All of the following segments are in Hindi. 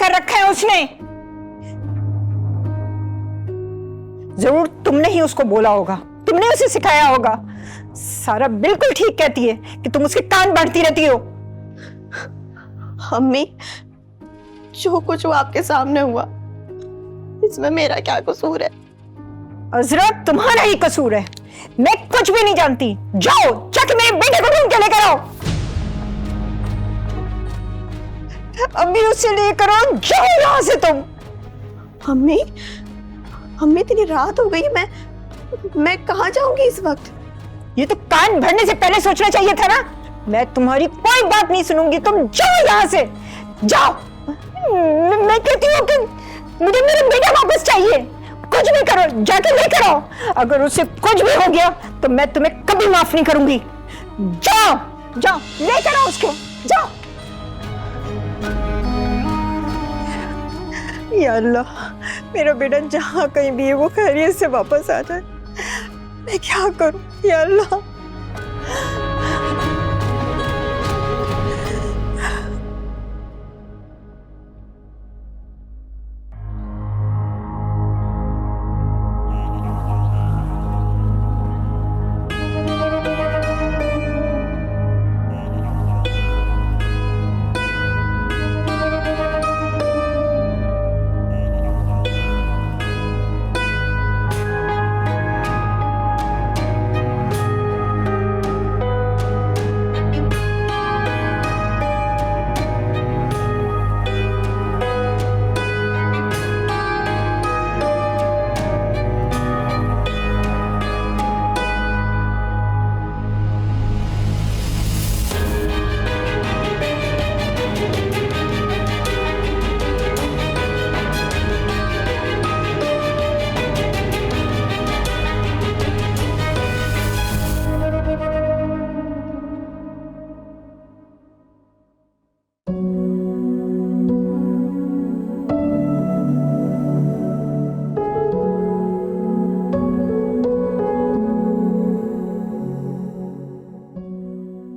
कर रखा है उसने। जरूर तुमने ही उसको बोला होगा, तुमने उसे सिखाया होगा। सारा बिल्कुल ठीक कहती है कि तुम उसके कान भरती रहती हो। अम्मी, जो कुछ वो आपके सामने हुआ, इसमें मेरा क्या कसूर है? अजरा, तुम्हारा ही कसूर है। मैं कुछ भी नहीं जानती। जाओ जाके मेरे बेटे को ढूंढ के लेकर आओ। अभी उसे लेकर आओ, जाओ यहां से तुम। अम्मी, अम्मी इतनी रात हो गई, मैं कहाँ जाऊंगी इस वक्त? ये तो कान भरने से पहले सोचना चाहिए था ना। मैं तुम्हारी कोई बात नहीं सुनूंगी, तुम जाओ यहाँ से, जाओ। मैं कहती हूँ कि मुझे मेरा बेटा वापस चाहिए। कुछ भी करो, जाके लेकर आओ। अगर उसे कुछ भी हो गया तो मैं तुम्हें कभी माफ नहीं करूंगी। जाओ जाओ, लेकर आओ उसको, जाओ। या अल्लाह, मेरा बेटा जहाँ कहीं भी है वो खैरियत से वापस आ जाए। मैं क्या करूं या अल्लाह।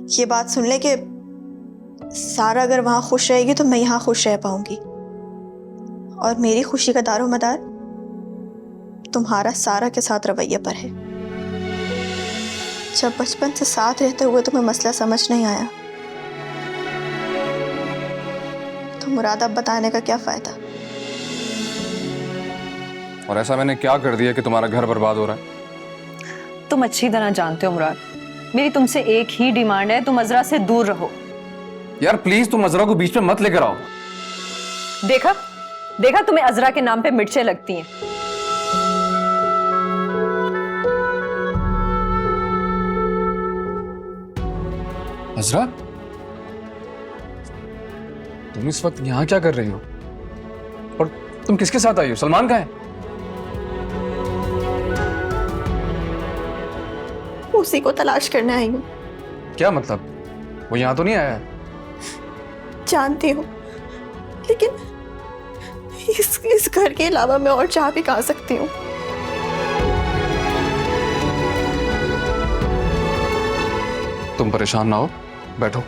ये बात सुन ले कि सारा अगर वहां खुश रहेगी तो मैं यहाँ खुश रह पाऊंगी, और मेरी खुशी का दारोमदार तुम्हारा सारा के साथ रवैये पर है। जब बचपन से साथ रहते हुए तुम्हें मसला समझ नहीं आया तो मुराद अब बताने का क्या फायदा? और ऐसा मैंने क्या कर दिया कि तुम्हारा घर बर्बाद हो रहा है? तुम अच्छी तरह जानते हो मुराद, मेरी तुमसे एक ही डिमांड है, तुम अजरा से दूर रहो। यार प्लीज तुम अजरा को बीच में मत लेकर आओ। देखा देखा, तुम्हें अजरा के नाम पे मिर्चें लगती हैं। अजरा, तुम इस वक्त यहाँ क्या कर रही हो? और तुम किसके साथ आई हो? सलमान कहाँ है? उसी को तलाश करने आई हूँ। क्या मतलब? वो यहाँ तो नहीं आया? जानती हूँ, लेकिन इस घर के अलावा मैं और जा भी कहाँ सकती हूँ? तुम परेशान ना हो, बैठो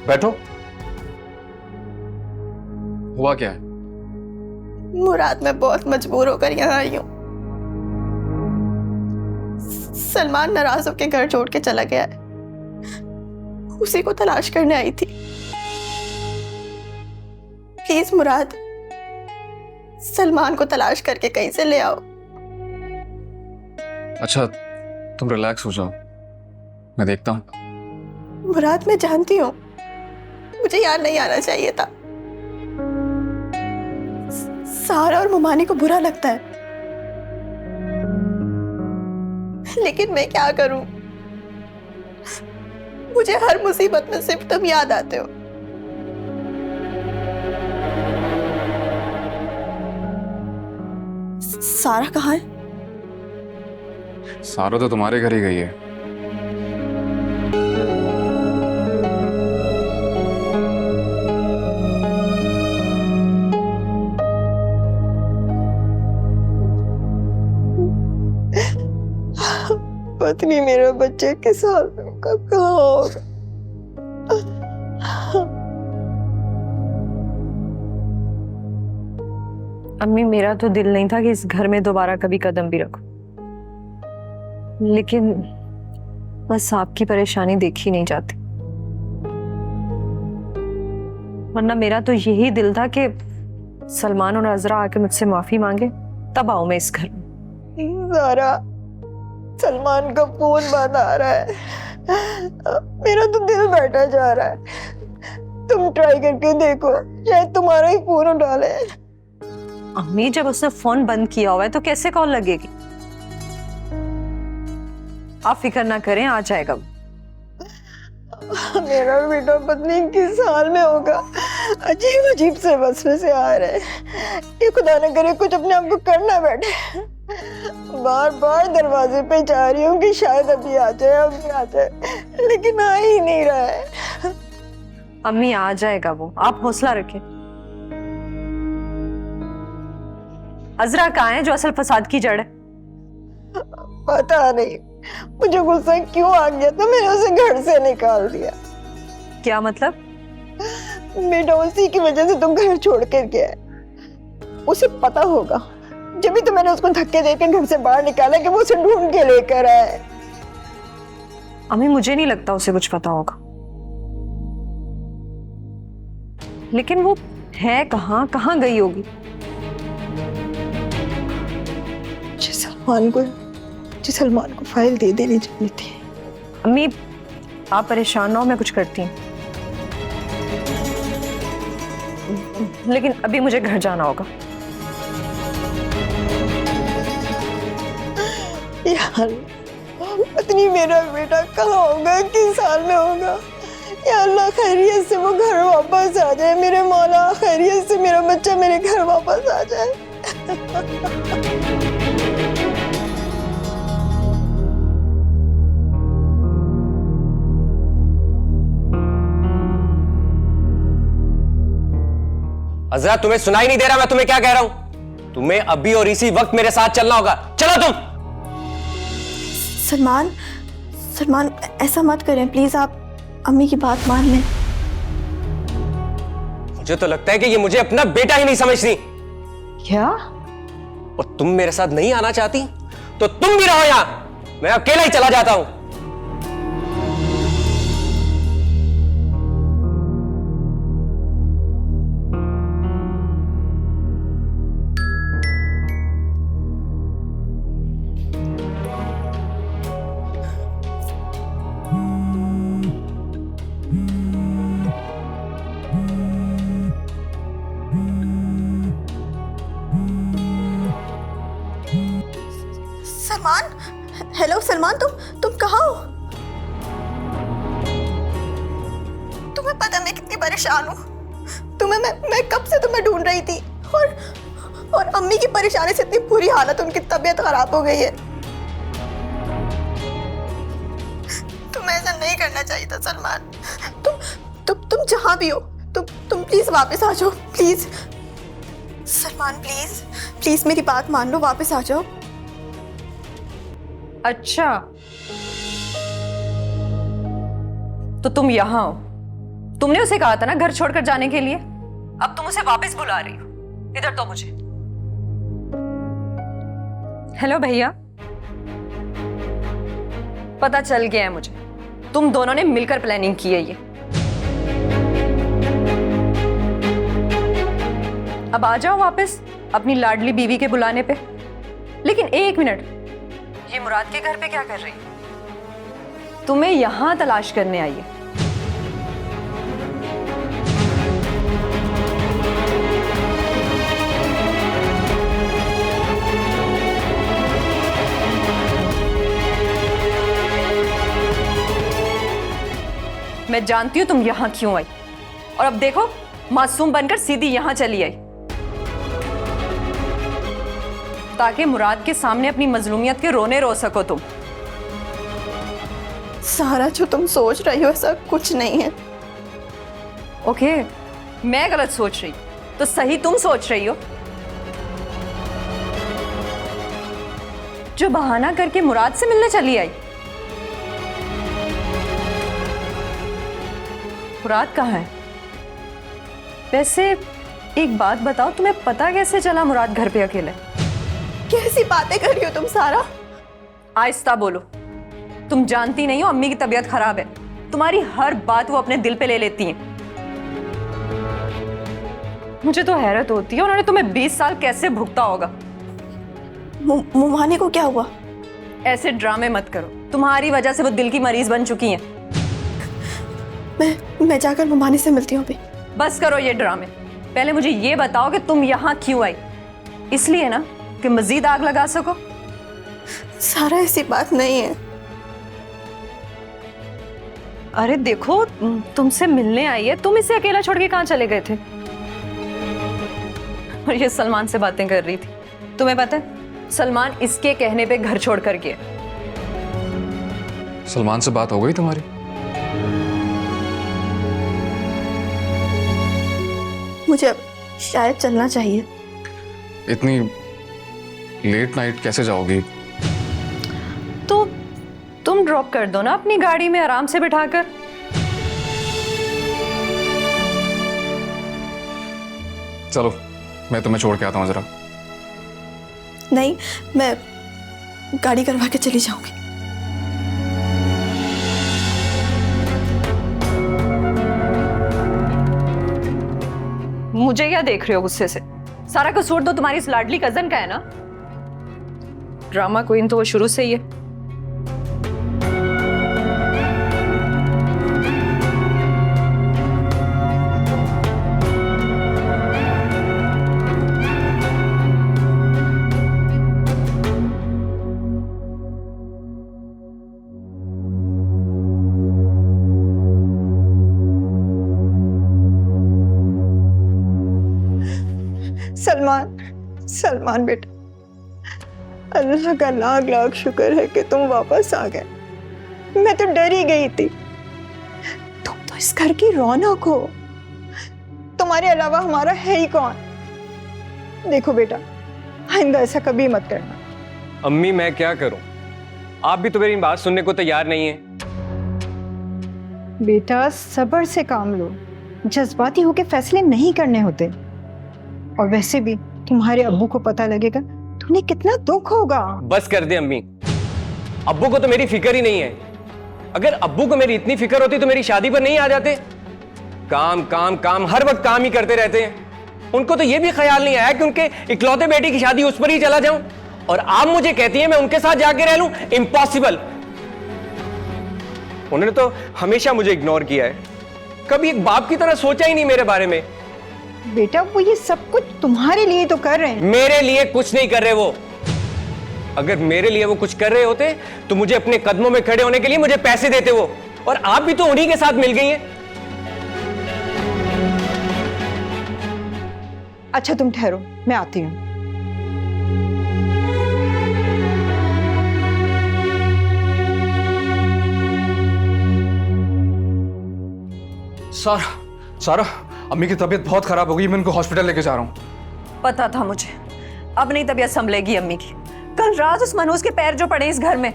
बैठो। हुआ क्या है? मुराद, मैं बहुत मजबूर होकर यहाँ आई हूँ। सलमान नाराज होकर घर छोड़ के चला गया है। उसी को तलाश करने आई थी। प्लीज मुराद, सलमान को तलाश करके कहीं से ले आओ। अच्छा तुम रिलैक्स हो जाओ, मैं देखता हूँ। मुराद, मैं जानती हूँ मुझे यहाँ नहीं आना चाहिए था। सारा और मुमानी को बुरा लगता है, लेकिन मैं क्या करूं? मुझे हर मुसीबत में सिर्फ तुम याद आते हो। सारा कहाँ है? सारा तो तुम्हारे घर ही गई है। पत्नी मेरे बच्चे के साथ कब कहाँ होगा? अम्मी, मेरा तो दिल नहीं था कि इस घर में दोबारा कभी कदम भी रखूं, लेकिन बस आपकी परेशानी देखी नहीं जाती। वरना मेरा तो यही दिल था कि सलमान और अजरा आके मुझसे माफी मांगे, तब आऊं मैं इस घर में। सारा, सलमान का फोन बंद आ रहा है, मेरा तो दिल बैठा जा रहा है। तुम ट्राई करके देखो, शायद तुम्हारा ही फोन उठा ले। अम्मी, जब उसने फोन बंद किया हुआ है तो कैसे कॉल लगेगी? आप फिक्र ना करें, आ जाएगा। मेरा बेटा पता नहीं किस हाल में होगा, अजीब अजीब से वसवे से आ रहे हैं। ये खुदा न करे कुछ अपने आप को करना बैठे। बार बार दरवाजे पे जा रही हूँ कि शायद अभी आ जाए, अभी आ जाए, लेकिन आ ही नहीं रहा है। अम्मी, आ जाएगा वो, आप हौसला रखें। अजरा कहाँ है जो असल फसाद की जड़ है? पता नहीं, मुझे गुस्सा क्यों आ गया तो मैंने उसे घर से निकाल दिया। क्या मतलब? बेटा उसी की वजह से तुम घर छोड़ कर गया है। उसे पता होगा, जब भी तो मैंने उसको धक्के देकर घर से बाहर निकाला कि वो उसे ढूंढ के लेकर आए। अम्मी, मुझे नहीं लगता उसे कुछ पता होगा, लेकिन वो है कहाँ, कहाँ गई होगी? सलमान को फाइल दे देनी चाहिए थी। अम्मी, आप परेशान ना हो, मैं कुछ करती हूँ, लेकिन अभी मुझे घर जाना होगा। यार, पत्नी मेरा बेटा कहाँ होगा, किस हाल में होगा? या अल्लाह खैरियत से वो घर वापस आ जाए। मेरे मौला, खैरियत से मेरा बच्चा मेरे घर वापस आ जाए। अजरा, तुम्हें सुनाई नहीं दे रहा मैं तुम्हें क्या कह रहा हूं? तुम्हें अभी और इसी वक्त मेरे साथ चलना होगा। चलो तुम। सलमान, सलमान ऐसा मत करें प्लीज, आप अम्मी की बात मान लें। मुझे तो लगता है कि ये मुझे अपना बेटा ही नहीं समझती। क्या? और तुम मेरे साथ नहीं आना चाहती तो तुम भी रहो यहां, मैं अकेला ही चला जाता हूं। सलमान, हेलो सलमान, तुम कहाँ हो? तुम्हें पता मैं कितनी परेशान हूँ। मैं कब से तुम्हें ढूंढ रही थी, और अम्मी की परेशानी से इतनी बुरी हालत, उनकी तबीयत खराब हो गई है। तुम्हें ऐसा नहीं करना चाहिए था सलमान। तुम जहाँ भी हो, तुम प्लीज वापस आ जाओ, प्लीज सलमान, प्लीज प्लीज मेरी बात मान लो, वापस आ जाओ। अच्छा, तो तुम यहां हो। तुमने उसे कहा था ना घर छोड़कर जाने के लिए, अब तुम उसे वापस बुला रही हो। इधर तो मुझे। हेलो भैया, पता चल गया है मुझे, तुम दोनों ने मिलकर प्लानिंग की है ये। अब आ जाओ वापस अपनी लाडली बीवी के बुलाने पे। लेकिन एक मिनट, ये मुराद के घर पे क्या कर रही है? तुम्हें यहां तलाश करने आई है। मैं जानती हूं तुम यहां क्यों आई, और अब देखो मासूम बनकर सीधी यहां चली आई, ताकि मुराद के सामने अपनी मजलूमियत के रोने रो सको तुम। सारा, जो तुम सोच रही हो ऐसा कुछ नहीं है। ओके, मैं गलत सोच रही तो सही तुम सोच रही हो। जो बहाना करके मुराद से मिलने चली आई। मुराद कहाँ है? वैसे एक बात बताओ, तुम्हें पता कैसे चला मुराद घर पे अकेले? कैसी बातें कर रही हो तुम सारा? आहिस्ता बोलो। तुम जानती नहीं हो अम्मी की तबीयत खराब है, तुम्हारी हर बात वो अपने दिल पे ले लेती हैं। मुझे तो हैरत होती है उन्होंने तुम्हें 20 साल कैसे भुगता होगा। मुमाने को क्या हुआ? ऐसे ड्रामे मत करो, तुम्हारी वजह से वो दिल की मरीज बन चुकी हैं। मैं जाकर मुमाने से मिलती हूँ अभी। बस करो ये ड्रामे, पहले मुझे ये बताओ कि तुम यहाँ क्यों आई? इसलिए ना कि मजीद आग लगा सको? सारा ऐसी बात नहीं है। अरे देखो, तुमसे मिलने आई है, तुम इसे अकेला छोड़ के कहाँ चले गए थे? और ये सलमान से बातें कर रही थी। तुम्हें पता है सलमान इसके कहने पे घर छोड़ कर गया। सलमान से बात हो गई तुम्हारी? मुझे अब शायद चलना चाहिए। इतनी लेट नाइट कैसे जाओगी? तो तुम ड्रॉप कर दो ना अपनी गाड़ी में आराम से बिठाकर। चलो मैं तुम्हें छोड़ के आता हूँ जरा। नहीं, मैं गाड़ी करवा के चली जाऊंगी। मुझे क्या देख रहे हो गुस्से से? सारा कसूर तो तुम्हारी इस लाडली कजन का है ना। ड्रामा क्वीन तो वो शुरू से ही है। सलमान, सलमान बेटा, अल्लाह का लाख लाख शुक्र है कि तुम वापस आ गए। मैं तो डर ही गई थी। तुम तो इस घर की रौनक हो, तुम्हारे अलावा हमारा है ही कौन। देखो बेटा, आइंदा ऐसा कभी मत करना। अम्मी मैं क्या करूं, आप भी तो मेरी बात सुनने को तैयार नहीं है। बेटा सब्र से काम लो, जज्बाती होके फैसले नहीं करने होते। और वैसे भी तुम्हारे अब्बू को पता लगेगा तो उन्हें कितना दुख होगा। बस कर दे अम्मी, अब्बू को तो मेरी फिक्र ही नहीं है। अगर अब्बू को मेरी इतनी फिक्र होती तो मेरी शादी पर नहीं आ जाते। काम काम काम, हर वक्त काम ही करते रहते हैं। उनको तो यह भी ख्याल नहीं आया कि उनके इकलौते बेटी की शादी उस पर ही चला जाऊं। और आप मुझे कहती हैं मैं उनके साथ जाके रह लूं? इम्पॉसिबल। उन्होंने तो हमेशा मुझे इग्नोर किया है, कभी एक बाप की तरह सोचा ही नहीं मेरे बारे में। बेटा वो ये सब कुछ तुम्हारे लिए तो कर रहे हैं। मेरे लिए कुछ नहीं कर रहे वो। अगर मेरे लिए वो कुछ कर रहे होते तो मुझे अपने कदमों में खड़े होने के लिए मुझे पैसे देते वो। और आप भी तो उन्हीं के साथ मिल गई हैं। अच्छा तुम ठहरो, मैं आती हूँ। सारा, सारा, अम्मी की तबीयत बहुत खराब हो गई, मैं इनको हॉस्पिटल लेके जा रहा हूँ। पता था मुझे, अब नहीं तबीयत संभलेगी अम्मी की। कल रात उस मनोज के पैर जो पड़े इस घर में।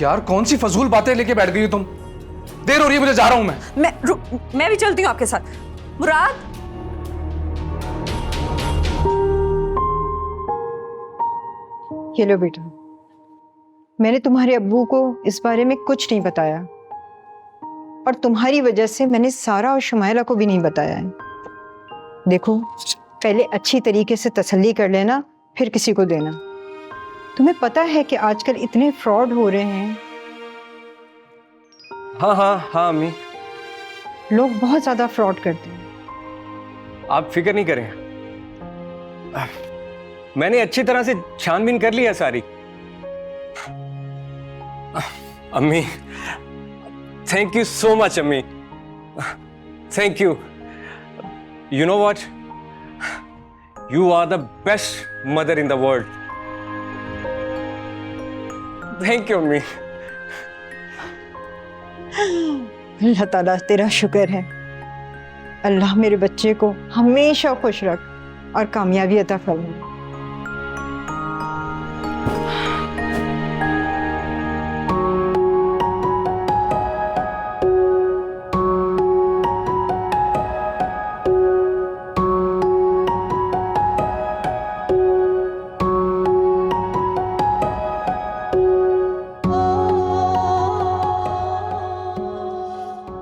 यार कौन सी फजूल बातें लेके बैठ गई हो तुम? देर हो रही है, मुझे जा रहा हूं मैं भी चलती हूँ आपके साथ। मुराद, ये लो बेटा, मैंने तुम्हारे अब्बू को इस बारे में कुछ नहीं बताया और तुम्हारी वजह से मैंने सारा और शुमाइला को भी नहीं बताया है। देखो पहले अच्छी तरीके से तसल्ली कर लेना, फिर किसी को देना। तुम्हें पता है कि आजकल इतने फ्रॉड हो रहे हैं। हाँ हाँ हाँ अम्मी, लोग बहुत ज्यादा फ्रॉड करते हैं। आप फिक्र नहीं करें, मैंने अच्छी तरह से छानबीन कर लिया सारी। अम्मी थैंक यू सो मच अम्मी, thank you. You know what, you are the best mother in the world. Thank you अम्मी। अल्लाह ताला तेरा शुक्र है। अल्लाह मेरे बच्चे को हमेशा खुश रख और कामयाबी अता फरमाए।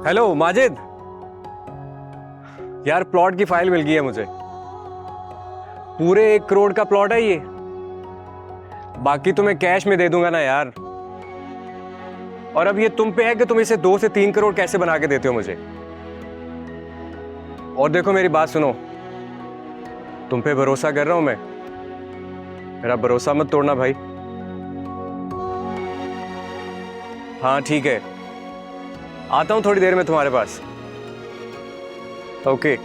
हेलो माजिद, यार प्लॉट की फाइल मिल गई है मुझे। पूरे 1 करोड़ का प्लॉट है ये। बाकी तो मैं कैश में दे दूंगा ना यार। और अब ये तुम पे है कि तुम इसे 2 से 3 करोड़ कैसे बना के देते हो मुझे। और देखो मेरी बात सुनो, तुम पे भरोसा कर रहा हूं मैं, मेरा भरोसा मत तोड़ना भाई। हाँ ठीक है, आता हूं थोड़ी देर में तुम्हारे पास। ओके।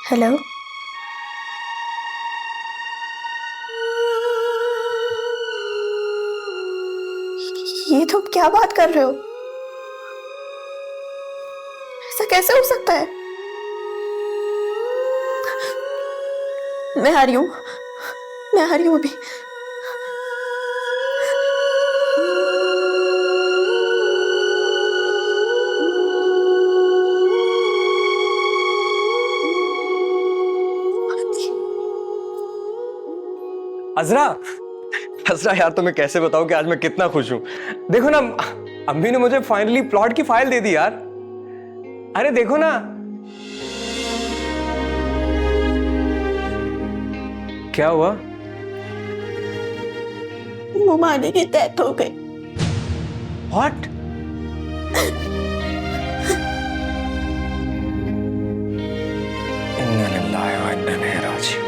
हेलो, ये तुम क्या बात कर रहे हो? ऐसा कैसे हो सकता है? मैं आ रही हूं, मैं आ रही हूं अभी। अजरा, अजरा यार तुम्हें कैसे बताऊं कि आज मैं कितना खुश हूं। देखो ना, अम्मी ने मुझे फाइनली प्लॉट की फाइल दे दी यार। अरे देखो ना। क्या हुआ? मुमानी की डेथ हो गई। व्हाट? इन्ना लिल्लाहि व इन्ना इलैहि राजिऊन।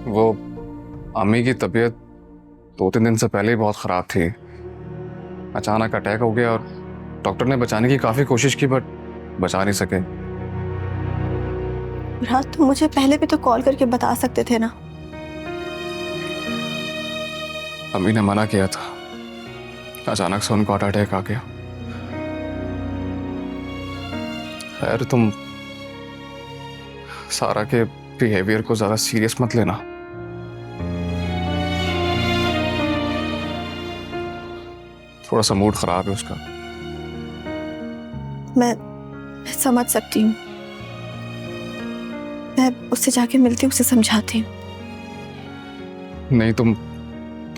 वो अम्मी की तबीयत 2-3 दिन से पहले ही बहुत ख़राब थी। अचानक अटैक हो गया और डॉक्टर ने बचाने की काफ़ी कोशिश की, बट बचा नहीं सके। रात तुम मुझे पहले भी तो कॉल करके बता सकते थे ना। अम्मी ने मना किया था, अचानक से उनको हार्ट अटैक आ गया। खैर तुम सारा के बिहेवियर को ज़्यादा सीरियस मत लेना। थोड़ा सा मूड खराब है उसका। मैं समझ सकती हूँ। मैं उससे जाके मिलती हूँ, उसे समझाती हूँ। नहीं तुम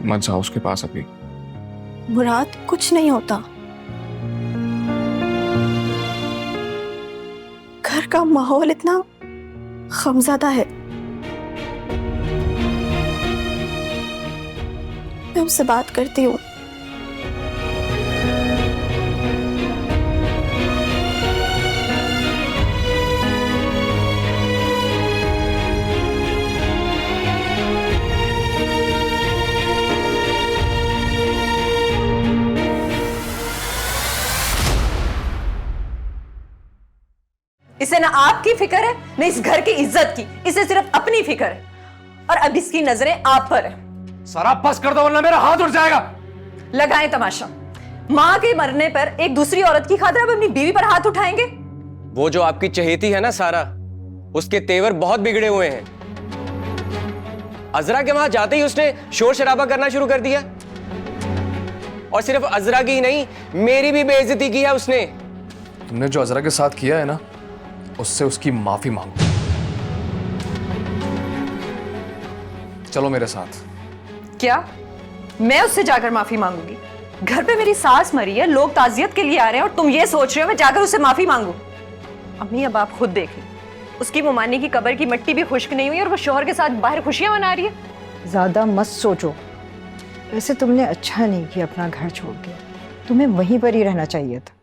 मत जाओ उसके पास अभी। मुराद, कुछ नहीं होता। घर का माहौल इतना खमज़दा है। मैं उससे बात करती हूँ। इसे ना आपकी फिक्र है ना इस घर की इज्जत की, इसे सिर्फ अपनी फिक्र है और अब इसकी नजरें आप पर है। सारा बस कर दो वरना मेरा हाथ उठ जाएगा। लगाएं तमाशा। माँ के मरने पर एक दूसरी औरत की खातिर अब अपनी बीवी पर हाथ उठाएंगे? वो जो आपकी चहेती है ना सारा, उसके तेवर बहुत बिगड़े हुए हैं। अजरा के वहां जाते ही उसने शोर शराबा करना शुरू कर दिया और सिर्फ अजरा की ही नहीं, मेरी भी बेइज्जती की है उसने। तुमने जो अजरा के साथ किया है ना, उससे उसकी माफी मांगो। चलो मेरे साथ। क्या मैं उससे जाकर माफी मांगूंगी? घर पे मेरी सास मरी है, लोग ताजियत के लिए आ रहे हैं और तुम ये सोच रहे हो मैं जाकर उससे माफी मांगू? अम्मी अब आप खुद देख लें, उसकी मुमानी की कब्र की मिट्टी भी खुश्क नहीं हुई और वो शोहर के साथ बाहर खुशियां मना रही है। ज्यादा मत सोचो। वैसे तुमने अच्छा नहीं किया अपना घर छोड़ के, तुम्हें वहीं पर ही रहना चाहिए था।